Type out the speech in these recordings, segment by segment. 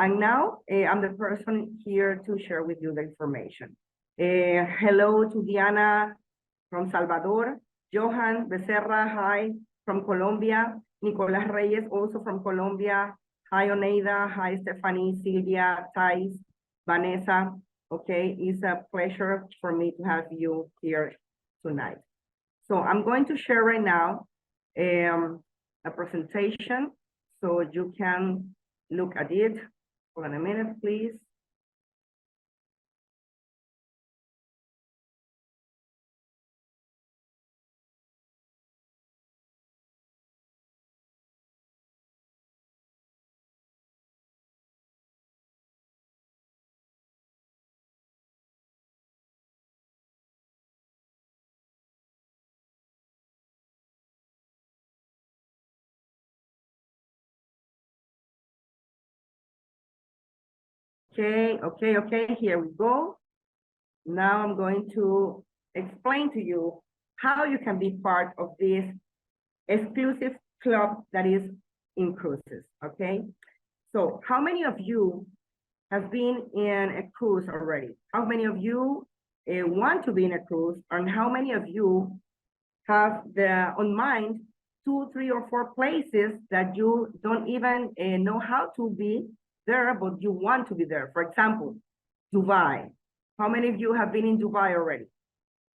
And now I'm the person here to share with you the information. Hello to Diana from Salvador, Johan Becerra, hi, from Colombia, Nicolas Reyes, also from Colombia, hi, Oneida, hi, Stephanie, Silvia, Thais, Vanessa, okay, it's a pleasure for me to have you here tonight. So I'm going to share right now a presentation so you can look at it. Hold on a minute, please. Okay, here we go. Now I'm going to explain to you how you can be part of this exclusive club that is in cruises, okay? So how many of you have been in a cruise already? How many of you want to be in a cruise? And how many of you have on mind 2, 3, or 4 places that you don't even know how to be there, but you want to be there? For example, Dubai. How many of you have been in Dubai already?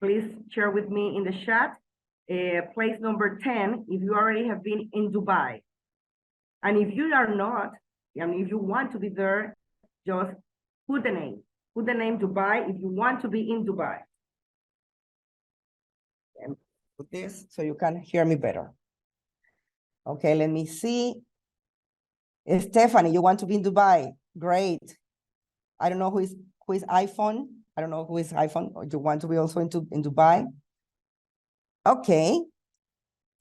Please share with me in the chat. Place number 10, if you already have been in Dubai. And if you are not, and if you want to be there, just put the name. Put the name Dubai if you want to be in Dubai. And put this so you can hear me better. Okay, let me see. Stephanie, you want to be in Dubai? Great. I don't know who is iPhone. I don't know who is iPhone. Or you want to be also in Dubai? Okay.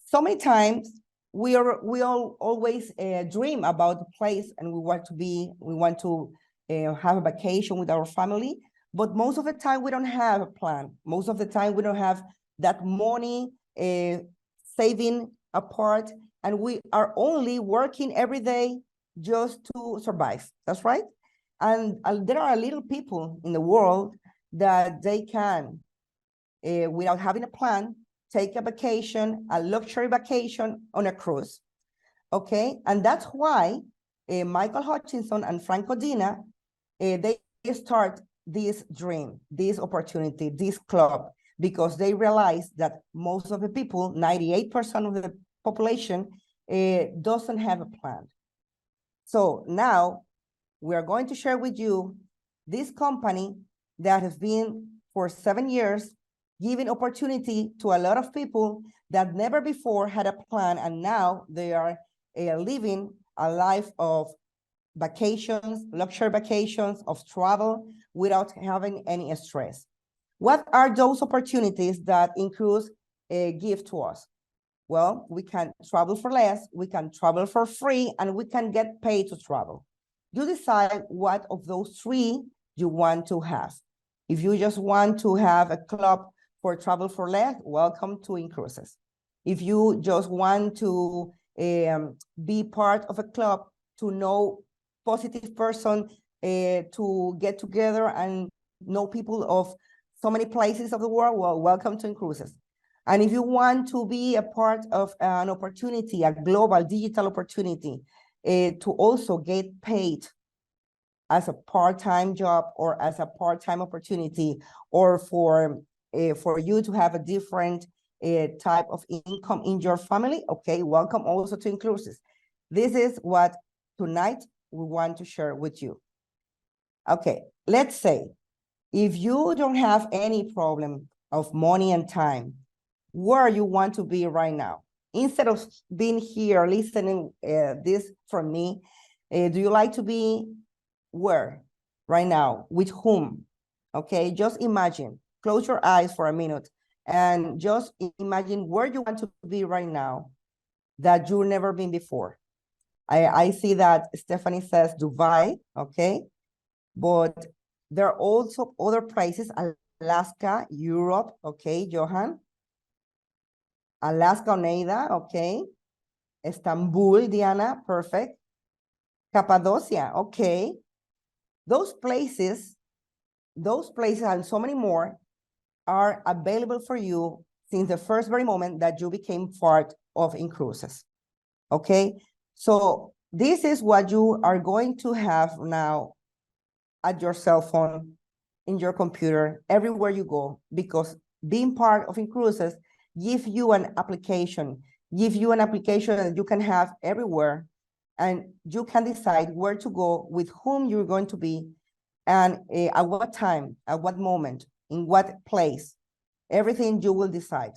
So many times we all always dream about the place, and we want to have a vacation with our family. But most of the time we don't have a plan. Most of the time we don't have that money saving apart, and we are only working every day just to survive. That's right. And there are little people in the world that they can, without having a plan, take a vacation, a luxury vacation on a cruise, okay? And that's why Michael Hutchinson and Frank Codina, they start this dream, this opportunity, this club, because they realize that most of the people, 98% of the population, doesn't have a plan. So now we are going to share with you this company that has been for 7 years giving opportunity to a lot of people that never before had a plan, and now they are living a life of vacations, luxury vacations, of travel without having any stress. What are those opportunities that Incruise give to us? Well, we can travel for less, we can travel for free, and we can get paid to travel. You decide what of those 3 you want to have. If you just want to have a club for travel for less, welcome to Incruises. If you just want to be part of a club to know positive person, to get together and know people of so many places of the world, well, welcome to Incruises. And if you want to be a part of an opportunity, a global digital opportunity, to also get paid as a part-time job or as a part-time opportunity, or for you to have a different type of income in your family, okay, welcome also to Inclusive. This is what tonight we want to share with you. Okay, let's say if you don't have any problem of money and time, where you want to be right now, instead of being here listening this from me, do you like to be where right now, with whom? Okay, just imagine, close your eyes for a minute and just imagine where you want to be right now that you've never been before. I see that Stephanie says Dubai, okay, but there are also other places, Alaska, Europe, okay, Johan, Alaska, Oneida, okay, Istanbul, Diana, perfect. Cappadocia, okay. Those places and so many more are available for you since the first very moment that you became part of EnglishCruises, okay? So this is what you are going to have now at your cell phone, in your computer, everywhere you go, because being part of EnglishCruises gives you an application that you can have everywhere, and you can decide where to go, with whom you're going to be, and at what time, at what moment, in what place. Everything you will decide.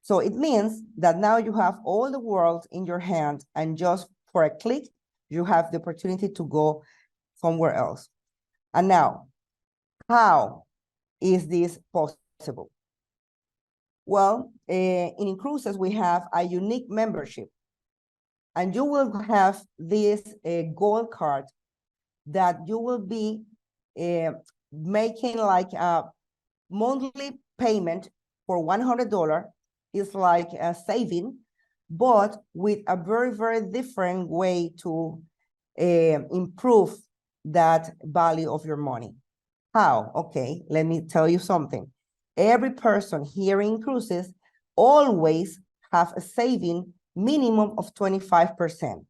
So it means that now you have all the world in your hand, and just for a click, you have the opportunity to go somewhere else. And now, how is this possible? Well, in EnglishCruises, we have a unique membership, and you will have this gold card that you will be making like a monthly payment for $100. Is like a saving, but with a very, very different way to improve that value of your money. How? Okay, let me tell you something. Every person here in EnglishCruises always have a saving minimum of 25%.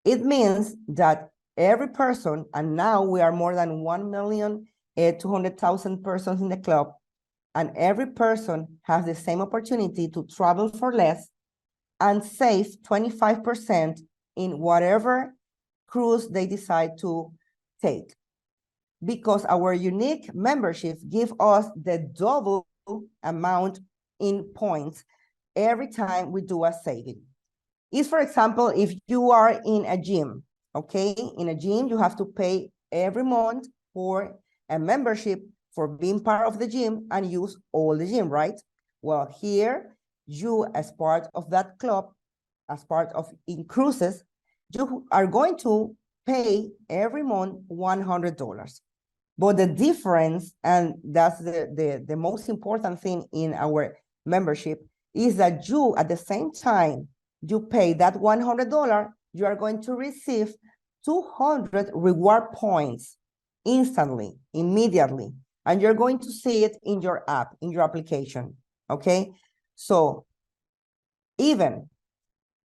It means that every person, and now we are more than 1,200,000 persons in the club, and every person has the same opportunity to travel for less and save 25% in whatever cruise they decide to take. Because our unique membership gives us the double amount in points every time we do a saving. Is, for example, if you are in a gym, okay? In a gym, you have to pay every month for a membership for being part of the gym and use all the gym, right? Well, here, you, as part of that club, as part of EnglishCruises, you are going to pay every month $100. But the difference, and that's the most important thing in our membership, is that you, at the same time you pay that $100, you are going to receive 200 reward points instantly, immediately. And you're going to see it in your app, in your application, okay? So even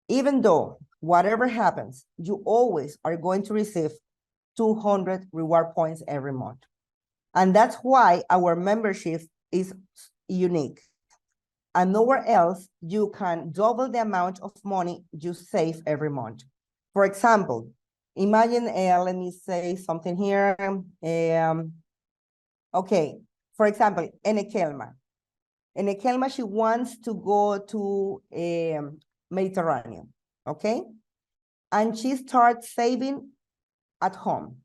though whatever happens, you always are going to receive 200 reward points every month. And that's why our membership is unique. And nowhere else you can double the amount of money you save every month. For example, imagine, let me say something here. Okay, for example, Enekelma, she wants to go to Mediterranean, okay? And she starts saving at home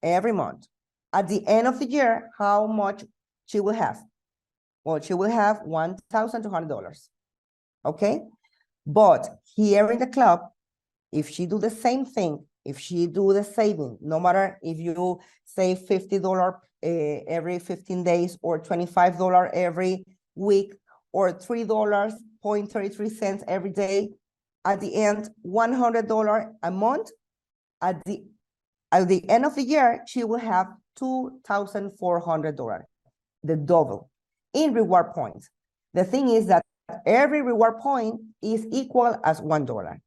every month. At the end of the year, how much she will have? Well, she will have $1,200, okay? But here in the club, if she do the same thing, if she do the saving, no matter if you save $50 every 15 days or $25 every week or $3.33 every day, at the end, $100 a month, at the end of the year, she will have $2,400, the double in reward points. The thing is that every reward point is equal as $1.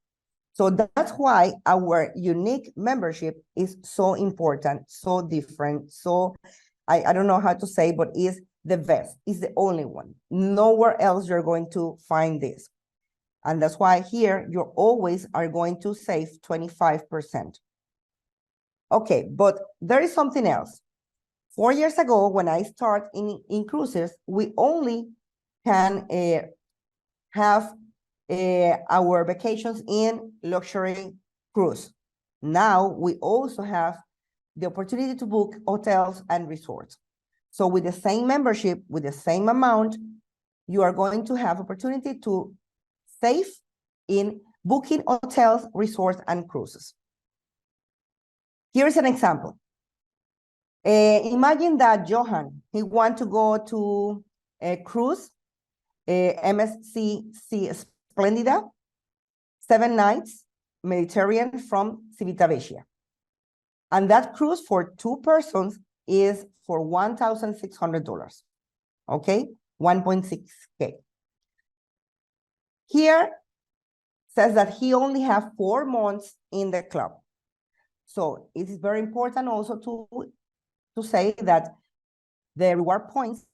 So that's why our unique membership is so important, so different. So I don't know how to say, but it's the best. It's the only one. Nowhere else you're going to find this. And that's why here you always are going to save 25%. Okay, but there is something else. 4 years ago, when I started in EnglishCruises, we only can have our vacations in luxury cruise. Now we also have the opportunity to book hotels and resorts. So with the same membership, with the same amount, you are going to have opportunity to save in booking hotels, resorts, and cruises. Here's an example. Imagine that Johan, he wants to go to a cruise, MSC Splendida, 7 nights, Mediterranean from Civitavecchia. And that cruise for 2 persons is for $1,600, okay? 1.6K. Here says that he only have 4 months in the club. So it is very important also to say that the reward points,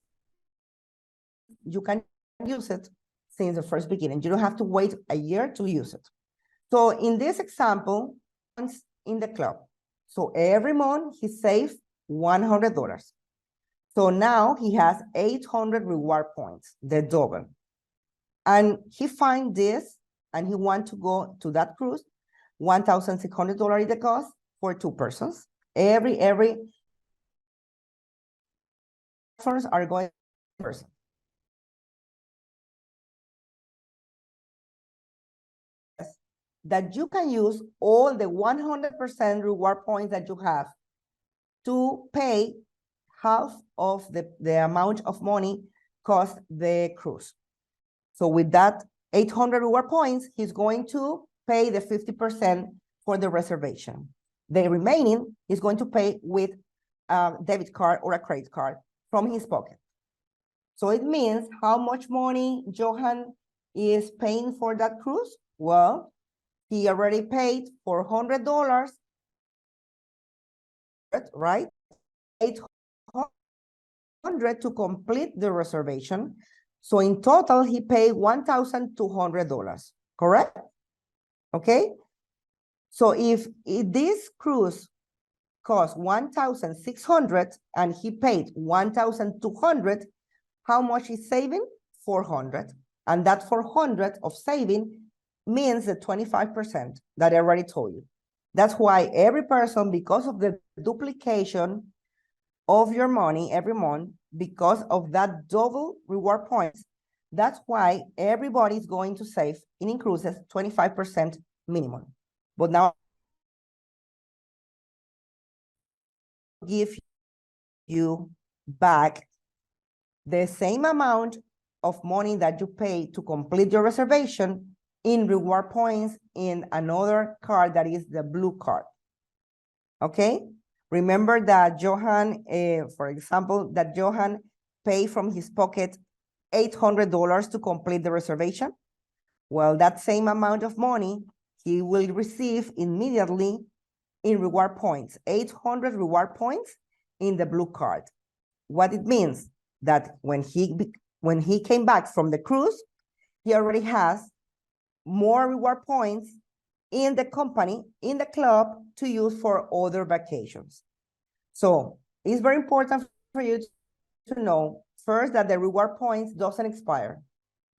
you can use it since the first beginning. You don't have to wait a year to use it. So in this example, once in the club. So every month he saved $100. So now he has 800 reward points, the double. And he find this and he want to go to that cruise, $1,600 is the cost for 2 persons. Every persons are going person. That you can use all the 100% reward points that you have to pay half of the amount of money cost the cruise. So with that 800 reward points, he's going to pay the 50% for the reservation. The remaining is going to pay with a debit card or a credit card from his pocket. So it means how much money Johan is paying for that cruise? Well, he already paid $400, right? $800 to complete the reservation. So in total, he paid $1,200, correct? Okay. So if this cruise cost 1,600 and he paid 1,200, how much is saving? 400. And that 400 of saving means the 25% that I already told you. That's why every person, because of the duplication of your money every month, because of that double reward points, that's why everybody is going to save in cruises 25% minimum. But now give you back the same amount of money that you pay to complete your reservation in reward points in another card that is the blue card. Okay? Remember that Johan, for example, that Johan paid from his pocket $800 to complete the reservation. Well, that same amount of money he will receive immediately in reward points, 800 reward points in the blue card. What it means that when he came back from the cruise, he already has more reward points in the company, in the club, to use for other vacations. So it's very important for you to know first that the reward points doesn't expire.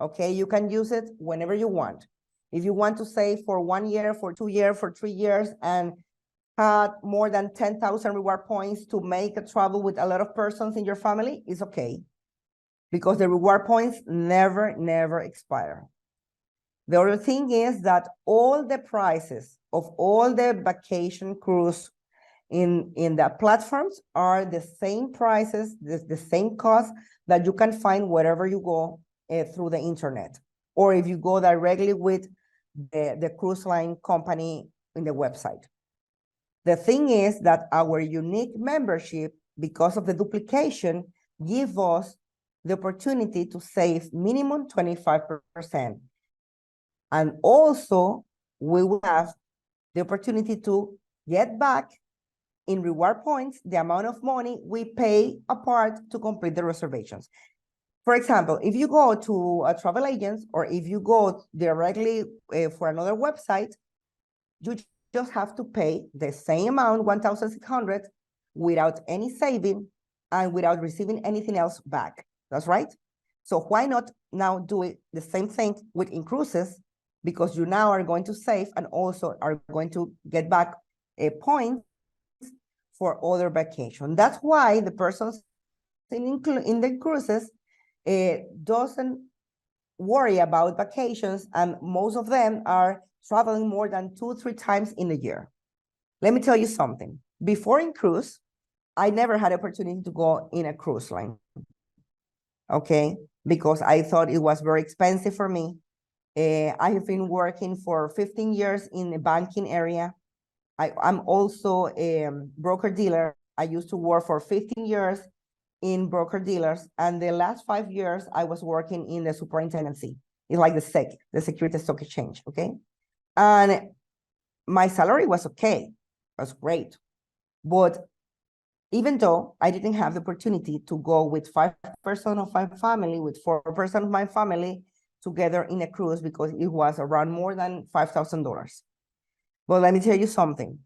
Okay, you can use it whenever you want. If you want to save for 1 year, for 2 years, for 3 years, and had more than 10,000 reward points to make a travel with a lot of persons in your family, it's okay. Because the reward points never expire. The other thing is that all the prices of all the vacation cruise in the platforms are the same prices, the same cost that you can find wherever you go through the internet, or if you go directly with the cruise line company in the website. The thing is that our unique membership, because of the duplication, give us the opportunity to save minimum 25%. And also, we will have the opportunity to get back in reward points the amount of money we pay apart to complete the reservations. For example, if you go to a travel agent or if you go directly for another website, you just have to pay the same amount, 1,600, without any saving and without receiving anything else back. That's right. So why not now do it the same thing with cruises? Because you now are going to save and also are going to get back a point for other vacation. That's why the persons in the cruises doesn't worry about vacations, and most of them are traveling more than 2-3 times in a year. Let me tell you something. Before in cruise, I never had opportunity to go in a cruise line. Okay, because I thought it was very expensive for me. I have been working for 15 years in the banking area. I'm also a broker dealer. I used to work for 15 years in broker dealers. And the last 5 years, I was working in the superintendency. It's like the SEC, the Securities Stock Exchange, okay? And my salary was okay, it was great. But even though I didn't have the opportunity to go with 5% of my family, with 4% of my family together in a cruise because it was around more than $5,000. But let me tell you something.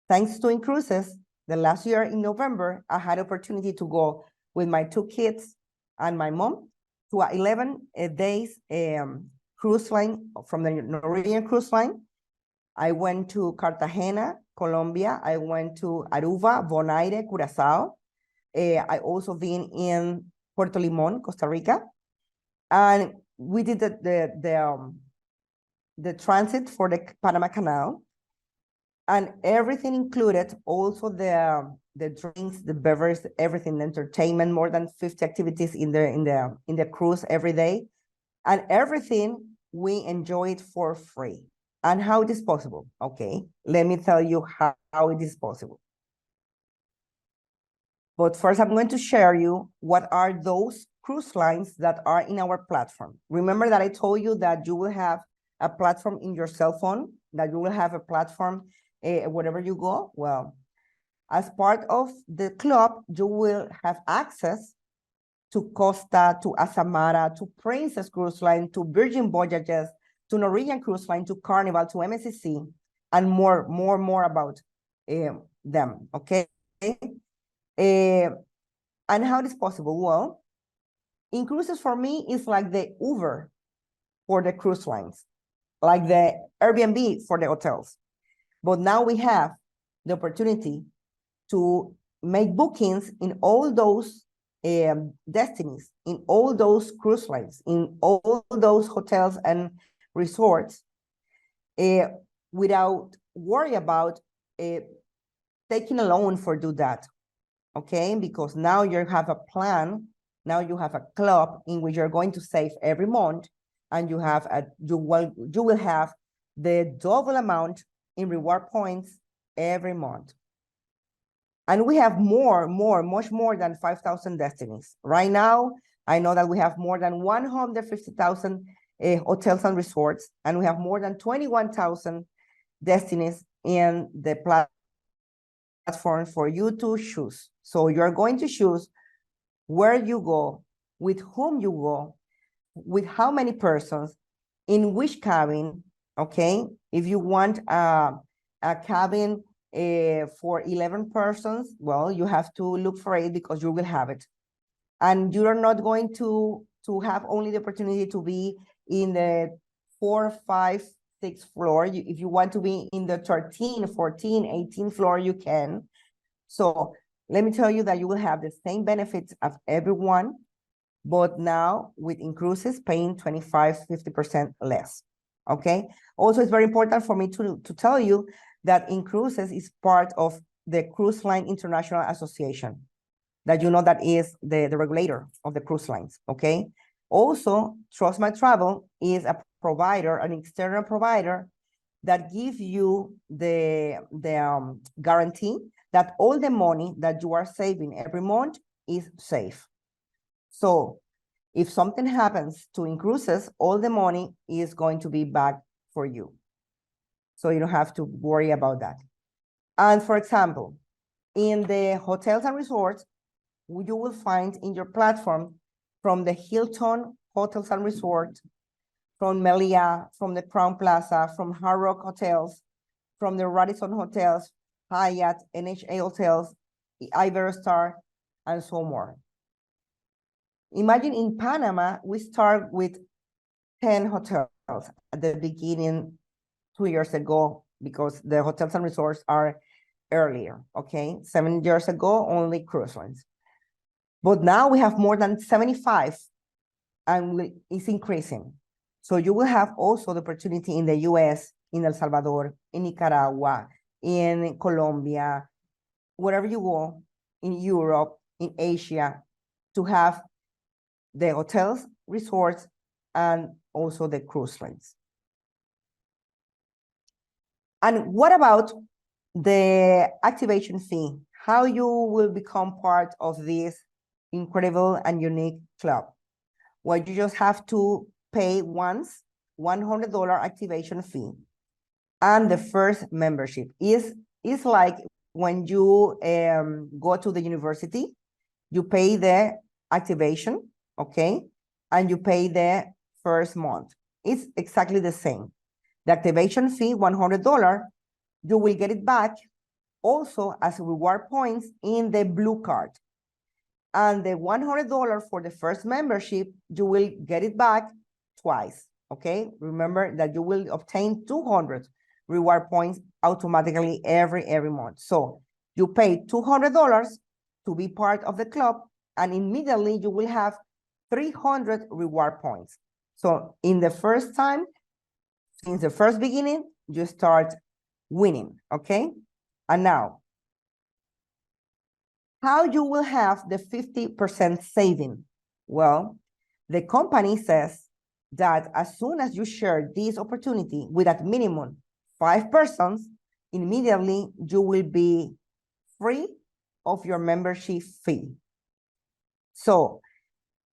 Thanks to cruises, the last year in November, I had opportunity to go with my 2 kids and my mom to a 11 days cruise line from the Norwegian cruise line. I went to Cartagena, Colombia. I went to Aruba, Bonaire, Curacao. I also been in Puerto Limon, Costa Rica. And we did the transit for the Panama Canal. And everything included, also the drinks, the beverage, everything, the entertainment, more than 50 activities in the cruise every day. And everything we enjoyed for free. And how it is possible? Okay, let me tell you how it is possible. But first, I'm going to share you what are those cruise lines that are in our platform. Remember that I told you that you will have a platform in your cell phone, that you will have a platform wherever you go. Well, as part of the club, you will have access to Costa, to Azamara, to Princess Cruise Line, to Virgin Voyages, to Norwegian Cruise Line, to Carnival, to MSC, and more about them, okay? And how it is possible? Well, in cruises for me is like the Uber for the cruise lines, like the Airbnb for the hotels. But now we have the opportunity to make bookings in all those destinies, in all those cruise lines, in all those hotels and resorts, without worry about taking a loan for do that, okay? Because now you have a plan, now you have a club in which you're going to save every month, and you have you will have the double amount in reward points every month. And we have much more than 5,000 destinies. Right now, I know that we have more than 150,000 hotels and resorts, and we have more than 21,000 destinies in the platform for you to choose. So you're going to choose where you go, with whom you go, with how many persons, in which cabin, okay? If you want a cabin for 11 persons, well, you have to look for it because you will have it. And you are not going to have only the opportunity to be in the 4th, 5th, 6th floor. If you want to be in the 13, 14, 18 floor, you can. So let me tell you that you will have the same benefits of everyone, but now with cruises paying 25, 50% less, okay? Also, it's very important for me to tell you that cruises is part of the Cruise Line International Association, that you know that is the regulator of the cruise lines, okay? Also, Trust My Travel is a provider, an external provider that gives you the guarantee that all the money that you are saving every month is safe. So if something happens to cruises, all the money is going to be back for you. So you don't have to worry about that. And for example, in the hotels and resorts, you will find in your platform from the Hilton Hotels and Resorts, from Melia, from the Crown Plaza, from Hard Rock Hotels, from the Radisson Hotels, Hyatt, NHA Hotels, Iberostar, and so more. Imagine in Panama, we start with 10 hotels at the beginning 2 years ago, because the hotels and resorts are earlier, okay? 7 years ago, only cruise lines. But now we have more than 75, and it's increasing. So you will have also the opportunity in the US, in El Salvador, in Nicaragua, in Colombia, wherever you go, in Europe, in Asia, to have the hotels, resorts, and also the cruise lines. And what about the activation fee? How you will become part of this incredible and unique club? Well, you just have to pay once $100 activation fee. And the first membership is like when you go to the university, you pay the activation, okay? And you pay the first month. It's exactly the same. The activation fee, $100, you will get it back also as reward points in the blue card. And the $100 for the first membership, you will get it back twice, okay? Remember that you will obtain 200 reward points automatically every month. So you pay $200 to be part of the club, and immediately you will have 300 reward points. So in the first time, since the first beginning, you start winning, okay? And now, how you will have the 50% saving? Well, the company says that as soon as you share this opportunity with at minimum 5 persons, immediately you will be free of your membership fee. So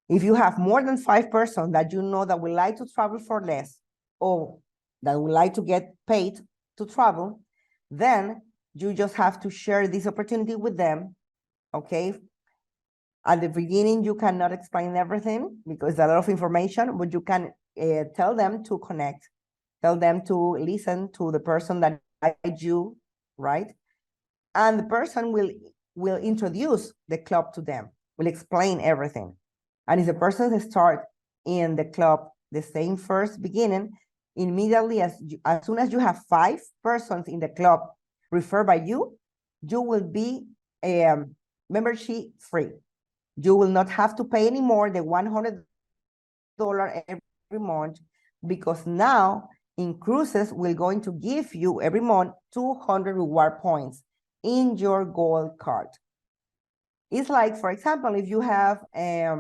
if you have more than 5 persons that you know that would like to travel for less, or that would like to get paid to travel, then you just have to share this opportunity with them, okay? At the beginning, you cannot explain everything because a lot of information, but you can tell them to connect, tell them to listen to the person that guides you, right? And the person will introduce the club to them, will explain everything. And if the person start in the club the same first beginning, immediately as soon as you have 5 persons in the club referred by you, you will be membership free. You will not have to pay anymore the $100 every month, because now in cruises, we're going to give you every month 200 reward points in your gold card. It's like, for example, if you have a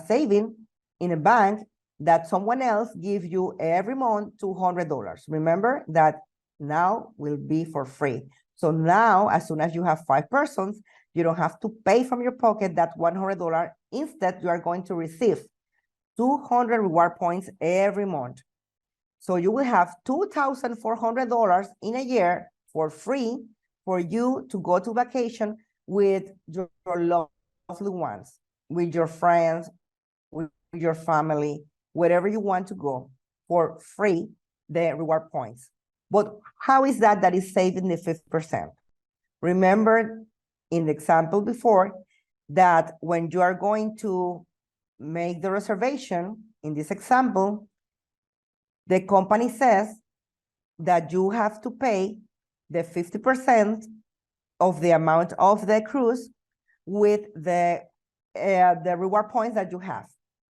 saving in a bank that someone else gives you every month $200. Remember that now will be for free. So now, as soon as you have 5 persons, you don't have to pay from your pocket that $100. Instead, you are going to receive 200 reward points every month. So you will have $2,400 in a year for free for you to go to vacation with your lovely ones, with your friends, with your family, wherever you want to go for free, the reward points. But how is that is saving the 50%? Remember in the example before that when you are going to make the reservation, in this example, the company says that you have to pay the 50% of the amount of the cruise with the reward points that you have,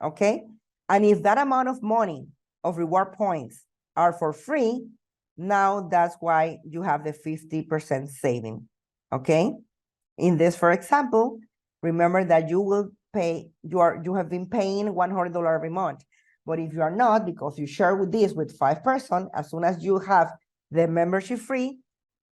okay? And if that amount of money of reward points are for free, now that's why you have the 50% saving, okay? In this, for example, remember that you will pay, you have been paying $100 every month. But if you are not, because you share with this with 5 persons, as soon as you have the membership free,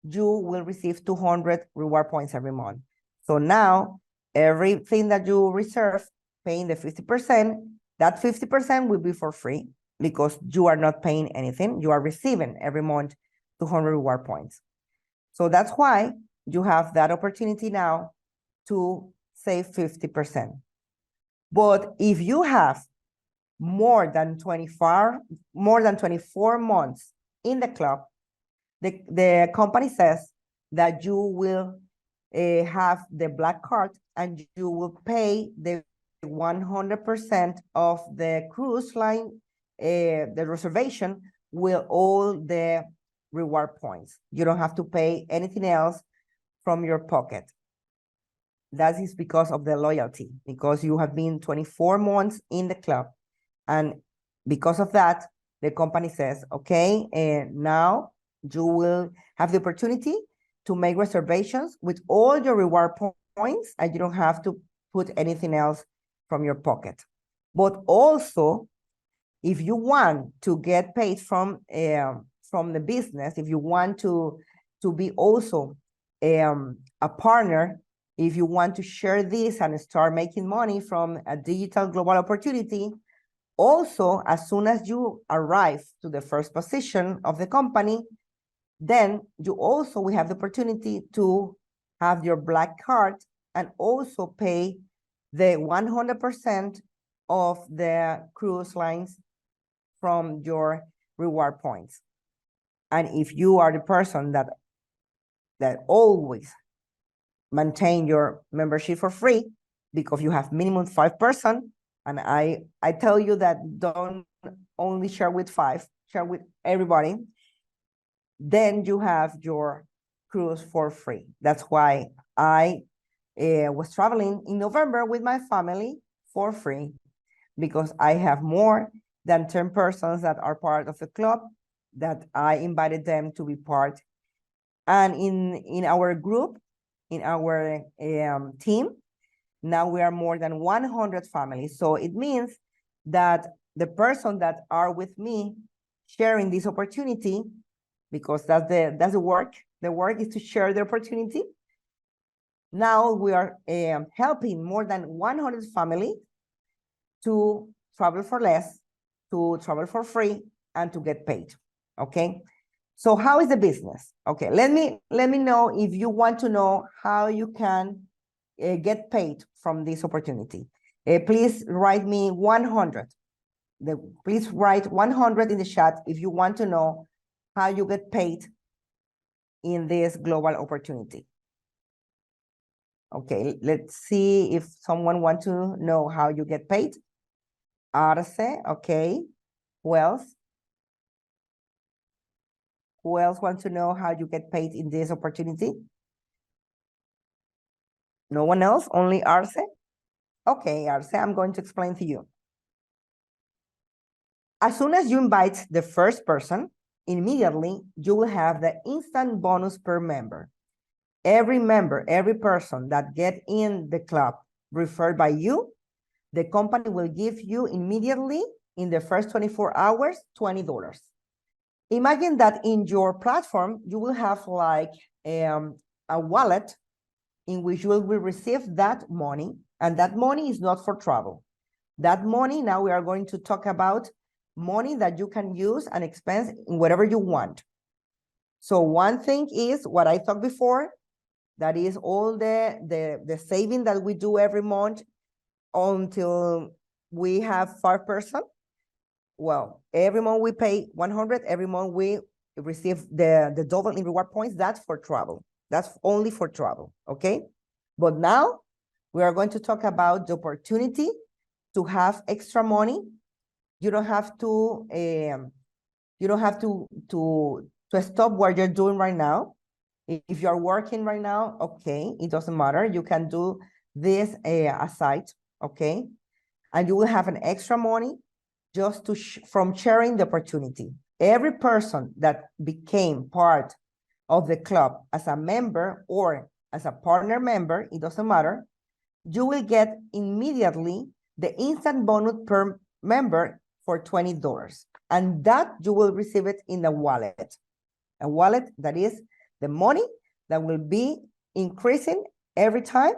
you will receive 200 reward points every month. So now, everything that you reserve, paying the 50%, that 50% will be for free because you are not paying anything. You are receiving every month 200 reward points. So that's why you have that opportunity now to save 50%. But if you have more than 24 months in the club, the company says that you will have the black card and you will pay the 100% of the cruise line, the reservation with all the reward points. You don't have to pay anything else from your pocket. That is because of the loyalty, because you have been 24 months in the club. And because of that, the company says, okay, and now you will have the opportunity to make reservations with all your reward points, and you don't have to put anything else from your pocket. But also, If you want to get paid from the business, if you want to be also a partner, if you want to share this and start making money from a digital global opportunity, also, as soon as you arrive to the first position of the company, then you also will have the opportunity to have your black card and also pay the 100% of the cruise lines from your reward points. And if you are the person that always maintain your membership for free because you have minimum 5 person, and I tell you that don't only share with 5, share with everybody, then you have your cruise for free. That's why I was traveling in November with my family for free, because I have more than 10 persons that are part of the club that I invited them to be part. And in our group, in our team, now we are more than 100 families. So it means that the person that are with me sharing this opportunity, because that's the work. The work is to share the opportunity. Now we are helping more than 100 families to travel for less, to travel for free, and to get paid. Okay. So how is the business? Okay, let me know if you want to know how you can get paid from this opportunity. Please write me 100. Please write 100 in the chat if you want to know how you get paid in this global opportunity. Okay, let's see if someone wants to know how you get paid. Arce, okay. Who else? Who else wants to know how you get paid in this opportunity? No one else, only Arce? Okay, Arce, I'm going to explain to you. As soon as you invite the first person, immediately you will have the instant bonus per member. Every member, every person that get in the club referred by you, the company will give you immediately in the first 24 hours, $20. Imagine that in your platform, you will have like a wallet in which you will receive that money, and that money is not for travel. That money, now we are going to talk about money that you can use and expense in whatever you want. So one thing is what I talked before, that is all the saving that we do every month until we have 5 person. Well, every month we pay 100, every month we receive the double in reward points. That's for travel. That's only for travel, okay? But now we are going to talk about the opportunity to have extra money. You don't have to stop what you're doing right now. If you're working right now, okay, it doesn't matter. You can do this aside, okay? And you will have an extra money just from sharing the opportunity. Every person that became part of the club as a member or as a partner member, it doesn't matter, you will get immediately the instant bonus per member for $20. And that you will receive it in a wallet that is the money that will be increasing every time,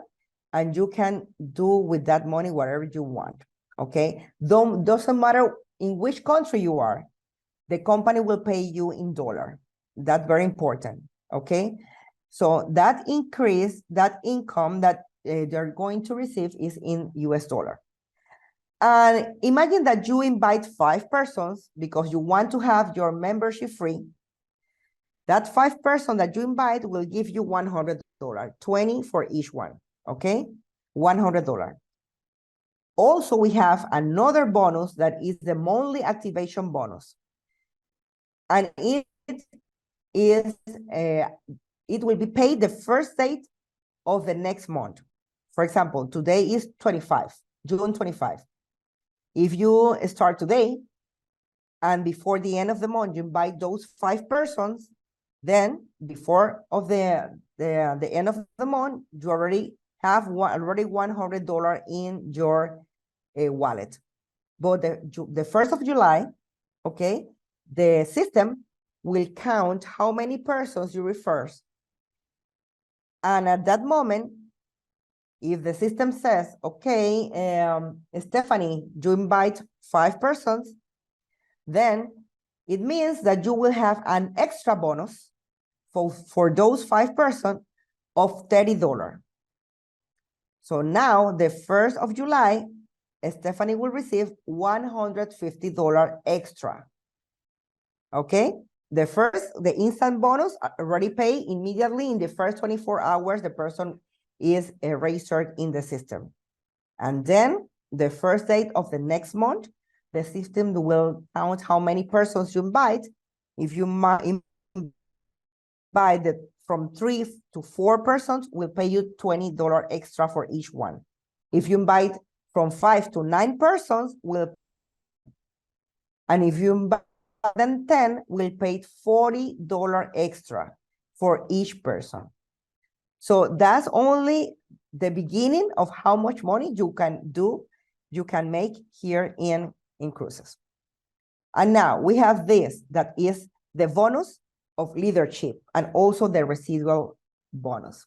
and you can do with that money whatever you want, okay? Doesn't matter in which country you are, the company will pay you in dollar. That's very important, okay? So that increase, that income that they're going to receive is in US dollar. And imagine that you invite 5 persons because you want to have your membership free. That 5 person that you invite will give you $100, 20 for each one, okay? $100. Also, we have another bonus that is the monthly activation bonus. And it will be paid the first date of the next month. For example, today is June 25. If you start today and before the end of the month, you invite those 5 persons, then before of the end of the month, you already have $100 in your wallet. But the 1st of July, okay, the system will count how many persons you refer. And at that moment, if the system says, okay, Stephanie, you invite 5 persons, then it means that you will have an extra bonus for those 5 persons of $30. So now the 1st of July, Stephanie will receive $150 extra. Okay? The instant bonus already paid immediately in the first 24 hours, the person is registered in the system. And then the first date of the next month, the system will count how many persons you invite. If you invite from 3 to 4 persons, will pay you $20 extra for each one. If you invite from 5 to 9 persons, and if you invite then 10 will pay $40 extra for each person. So that's only the beginning of how much money you can make here in cruises. And now we have this, that is the bonus of leadership and also the residual bonus.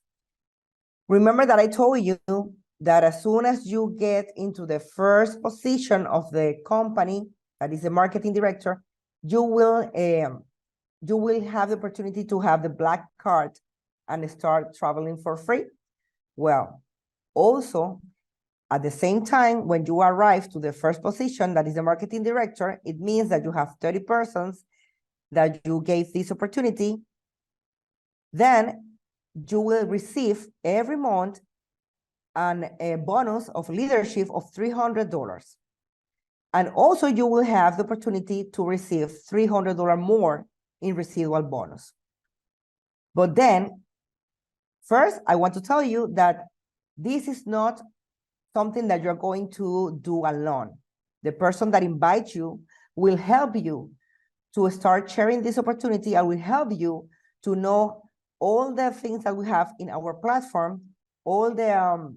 Remember that I told you that as soon as you get into the first position of the company, that is the marketing director, you will have the opportunity to have the black card and start traveling for free. Well, also, at the same time, when you arrive to the first position, that is the marketing director, it means that you have 30 persons that you gave this opportunity. Then you will receive every month a bonus of leadership of $300. And also you will have the opportunity to receive $300 more in residual bonus. But then, first, I want to tell you that this is not something that you're going to do alone. The person that invites you will help you to start sharing this opportunity. I will help you to know all the things that we have in our platform, all the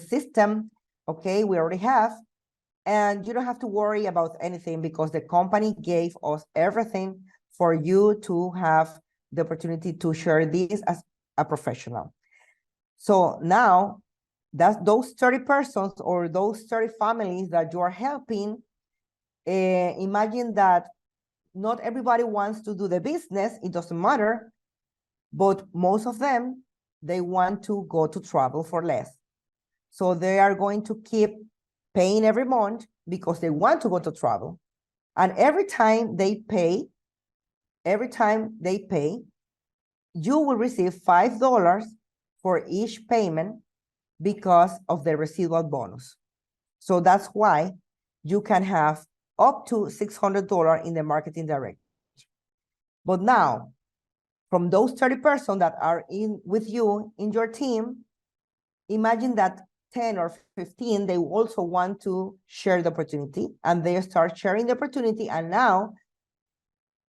system, okay, we already have. And you don't have to worry about anything because the company gave us everything for you to have the opportunity to share this as a professional. So now, those 30 persons or those 30 families that you are helping, imagine that not everybody wants to do the business, it doesn't matter, but most of them, they want to go to travel for less. So they are going to keep paying every month because they want to go to travel. And every time they pay, you will receive $5 for each payment because of the residual bonus. So that's why you can have up to $600 in the marketing director. But now, from those 30 persons that are with you in your team, imagine that 10 or 15, they also want to share the opportunity, and they start sharing the opportunity. And now,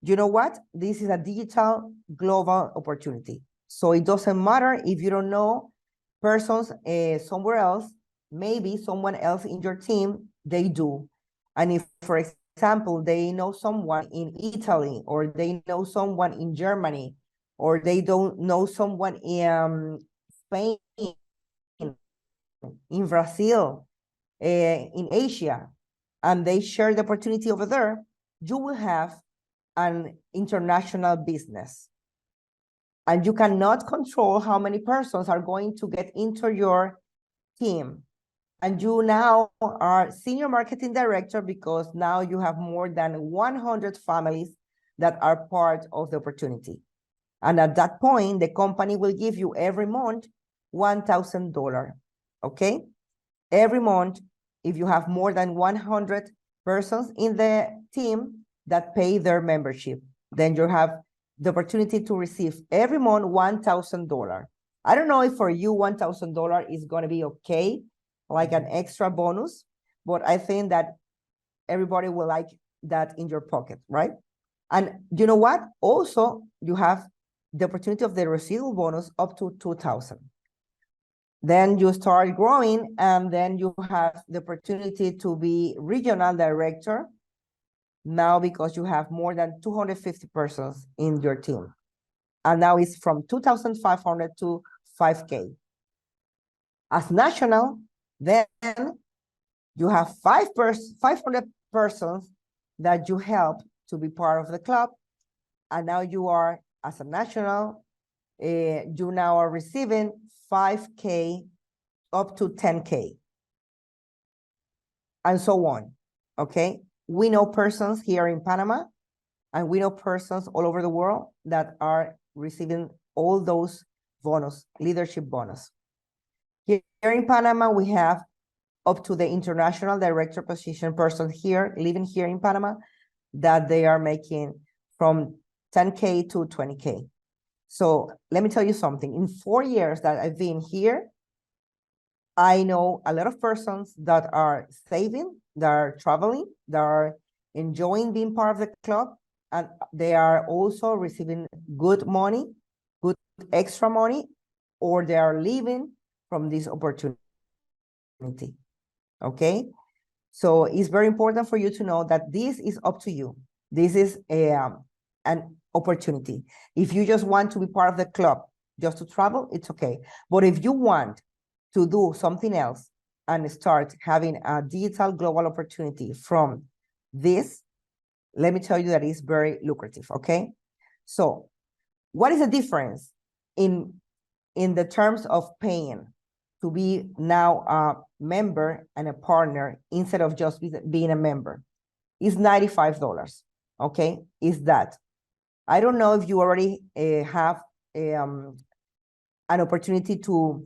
you know what? This is a digital global opportunity. So it doesn't matter if you don't know persons somewhere else, maybe someone else in your team, they do. And if, for example, they know someone in Italy, or they know someone in Germany, or they don't know someone in Spain, in Brazil, in Asia, and they share the opportunity over there, you will have an international business. And you cannot control how many persons are going to get into your team. And you now are senior marketing director because now you have more than 100 families that are part of the opportunity. And at that point, the company will give you every month $1,000, okay? Every month, if you have more than 100 persons in the team that pay their membership, then you have the opportunity to receive every month $1,000. I don't know if for you $1,000 is going to be okay, like an extra bonus, but I think that everybody will like that in your pocket, right? And you know what? Also, you have the opportunity of the residual bonus up to $2,000. Then you start growing, and then you have the opportunity to be regional director now because you have more than 250 persons in your team. And now it's from 2,500 to 5K. As national, then you have 500 persons that you help to be part of the club. And now you are, as a national, you now are receiving 5K up to 10K. And so on, okay? We know persons here in Panama, and we know persons all over the world that are receiving all those bonus, leadership bonus. Here in Panama, we have up to the international director position person here, living here in Panama, that they are making from 10K to 20K. So let me tell you something. In 4 years that I've been here, I know a lot of persons that are saving, that are traveling, that are enjoying being part of the club, and they are also receiving good money, good extra money, or they are living from this opportunity, okay? So it's very important for you to know that this is up to you. This is an opportunity. If you just want to be part of the club, just to travel, it's okay. But if you want to do something else and start having a digital global opportunity from this, let me tell you that it's very lucrative, okay? So what is the difference in the terms of paying to be now a member and a partner instead of just being a member? It's $95, okay? Is that. I don't know if you already have an opportunity to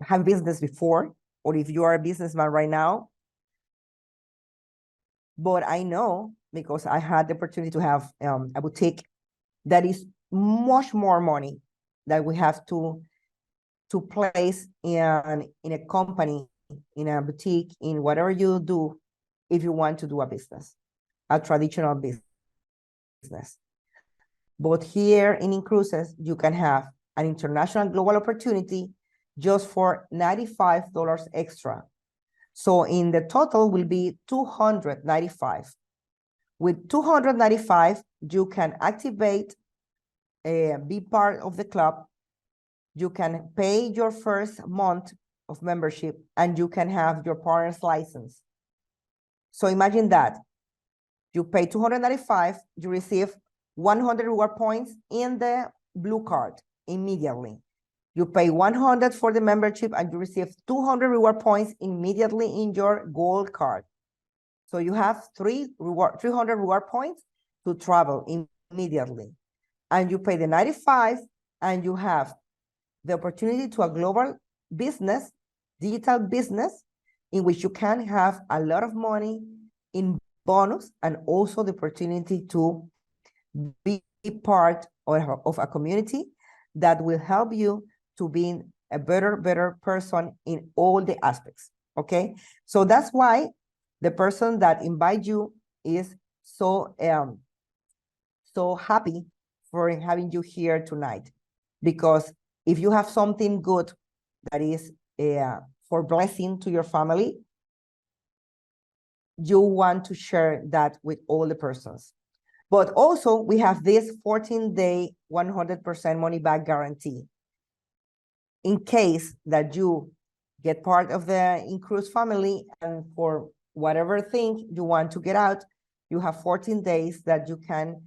have business before, or if you are a businessman right now. But I know, because I had the opportunity to have a boutique, that is much more money that we have to place in a company, in a boutique, in whatever you do, if you want to do a business, a traditional business. But here in Cruises, you can have an international global opportunity just for $95 extra. So in the total will be $295. With $295, you can activate, be part of the club. You can pay your first month of membership, and you can have your partner's license. So imagine that. You pay $295, you receive 100 reward points in the blue card immediately. You pay 100 for the membership, and you receive 200 reward points immediately in your gold card. So you have 300 reward points to travel immediately. And you pay the 95, and you have the opportunity to a global business, digital business, in which you can have a lot of money in bonus, and also the opportunity to be part of a community that will help you to be a better person in all the aspects, okay? So that's why the person that invites you is so happy for having you here tonight. Because if you have something good that is for blessing to your family, you want to share that with all the persons. But also, we have this 14-day, 100% money back guarantee. In case that you get part of the Cruise family, and for whatever thing you want to get out, you have 14 days that you can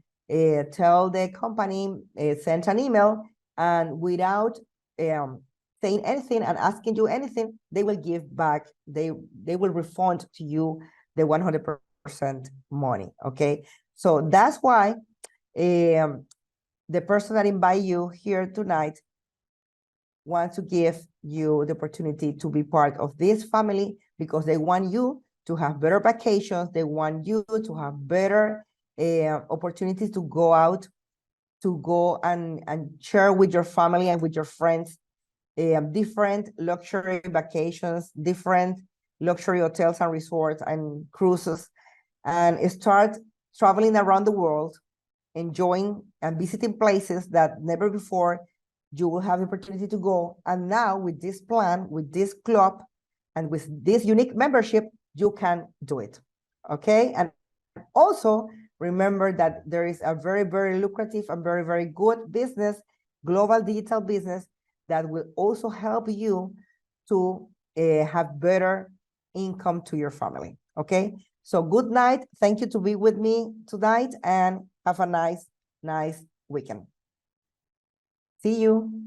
tell the company, send an email, and without saying anything and asking you anything, they will give back, they will refund to you the 100% money, okay? So that's why the person that invite you here tonight wants to give you the opportunity to be part of this family, because they want you to have better vacations. They want you to have better opportunities to go out, to go and share with your family and with your friends different luxury vacations, different luxury hotels and resorts and cruises, and start traveling around the world, enjoying and visiting places that never before you will have the opportunity to go. And now with this plan, with this club, and with this unique membership, you can do it. Okay. And also remember that there is a very, very lucrative and very, very good business, global digital business, that will also help you to have better income to your family. Okay. So good night. Thank you to be with me tonight, and have a nice weekend. See you.